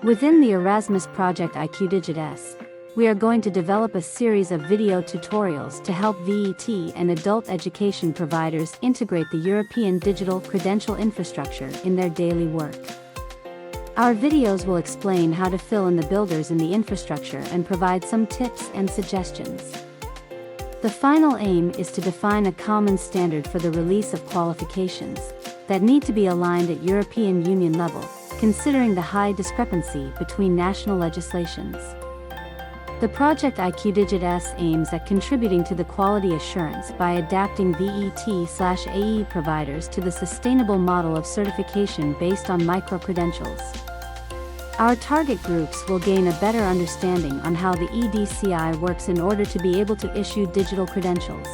Within the Erasmus project IQ-DigitS, we are going to develop a series of video tutorials to help VET and adult education providers integrate the European digital credential infrastructure in their daily work. Our videos will explain how to fill in the builders in the infrastructure and provide some tips and suggestions. The final aim is to define a common standard for the release of qualifications that need to be aligned at European Union level, considering the high discrepancy between national legislations. The project IQ-DigitS aims at contributing to the quality assurance by adapting VET/AE providers to the sustainable model of certification based on micro-credentials. Our target groups will gain a better understanding on how the EDCI works in order to be able to issue digital credentials.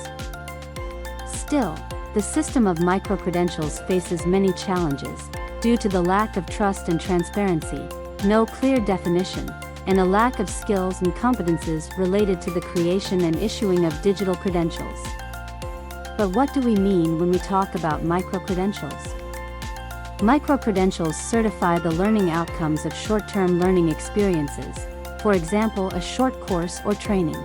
Still, the system of micro-credentials faces many challenges, due to the lack of trust and transparency, no clear definition, and a lack of skills and competences related to the creation and issuing of digital credentials. But what do we mean when we talk about micro-credentials? Micro-credentials certify the learning outcomes of short-term learning experiences, for example a short course or training.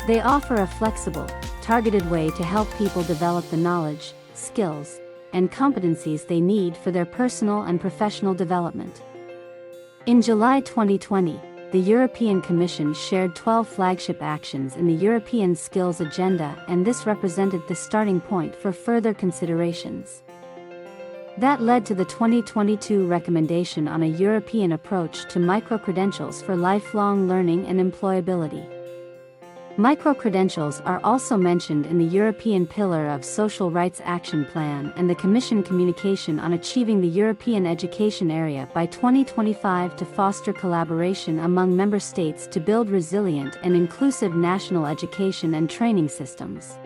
They offer a flexible, targeted way to help people develop the knowledge, skills, and competencies they need for their personal and professional development. In July 2020, the European Commission shared 12 flagship actions in the European Skills Agenda, and this represented the starting point for further considerations. That led to the 2022 recommendation on a European approach to micro-credentials for lifelong learning and employability. Micro-credentials are also mentioned in the European Pillar of Social Rights Action Plan and the Commission communication on achieving the European education area by 2025 to foster collaboration among member states to build resilient and inclusive national education and training systems.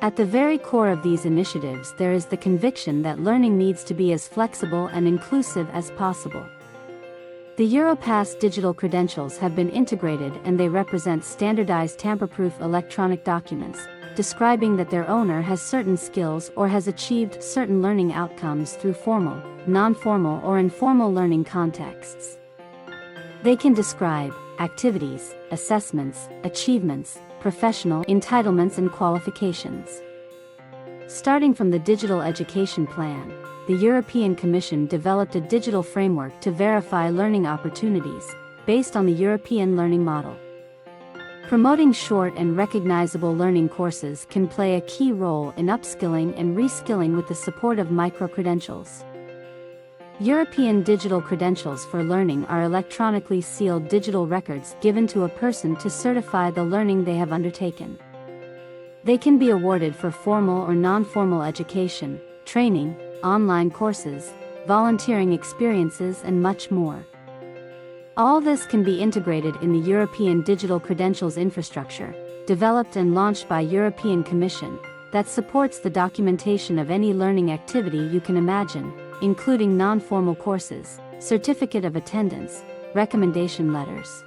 At the very core of these initiatives there is the conviction that learning needs to be as flexible and inclusive as possible. The Europass digital credentials have been integrated and they represent standardized tamper-proof electronic documents, describing that their owner has certain skills or has achieved certain learning outcomes through formal, non-formal or informal learning contexts. They can describe activities, assessments, achievements, professional entitlements and qualifications. Starting from the Digital Education Plan, the European Commission developed a digital framework to verify learning opportunities, based on the European learning model. Promoting short and recognizable learning courses can play a key role in upskilling and reskilling with the support of micro-credentials. European digital credentials for learning are electronically sealed digital records given to a person to certify the learning they have undertaken. They can be awarded for formal or non-formal education, training, online courses, volunteering experiences and much more. All this can be integrated in the European Digital Credentials Infrastructure, developed and launched by European Commission, that supports the documentation of any learning activity you can imagine, including non-formal courses, certificate of attendance, recommendation letters.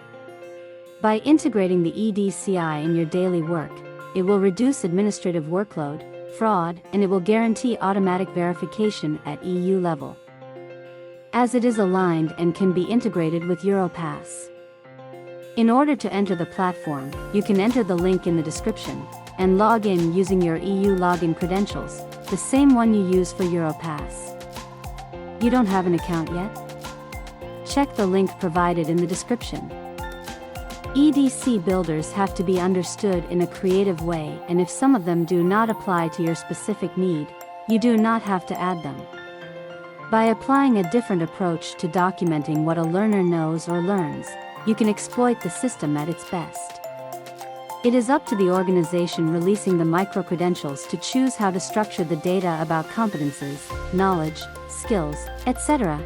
By integrating the EDCI in your daily work, it will reduce administrative workload, fraud, and it will guarantee automatic verification at EU level, as it is aligned and can be integrated with Europass. In order to enter the platform, you can enter the link in the description, and log in using your EU login credentials, the same one you use for Europass. You don't have an account yet? Check the link provided in the description. EDC builders have to be understood in a creative way, and if some of them do not apply to your specific need, you do not have to add them. By applying a different approach to documenting what a learner knows or learns, you can exploit the system at its best. It is up to the organization releasing the micro-credentials to choose how to structure the data about competences, knowledge, skills, etc.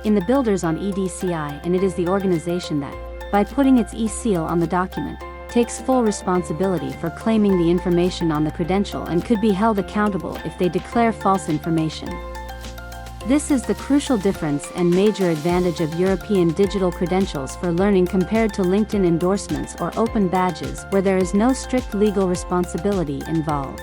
in the builders on EDCI, and it is the organization that, by putting its e-seal on the document, takes full responsibility for claiming the information on the credential and could be held accountable if they declare false information. This is the crucial difference and major advantage of European digital credentials for learning compared to LinkedIn endorsements or open badges where there is no strict legal responsibility involved.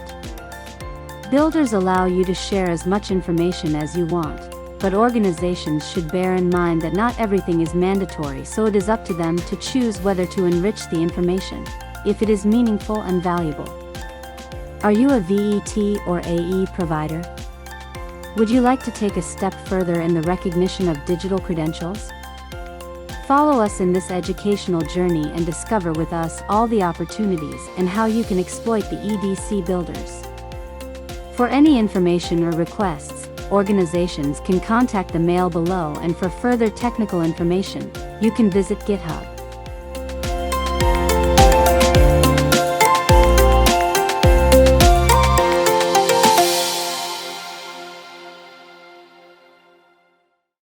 Builders allow you to share as much information as you want, but organizations should bear in mind that not everything is mandatory, so it is up to them to choose whether to enrich the information, if it is meaningful and valuable. Are you a VET or AE provider? Would you like to take a step further in the recognition of digital credentials? Follow us in this educational journey and discover with us all the opportunities and how you can exploit the EDC builders. For any information or requests, organizations can contact the mail below, and for further technical information, you can visit GitHub.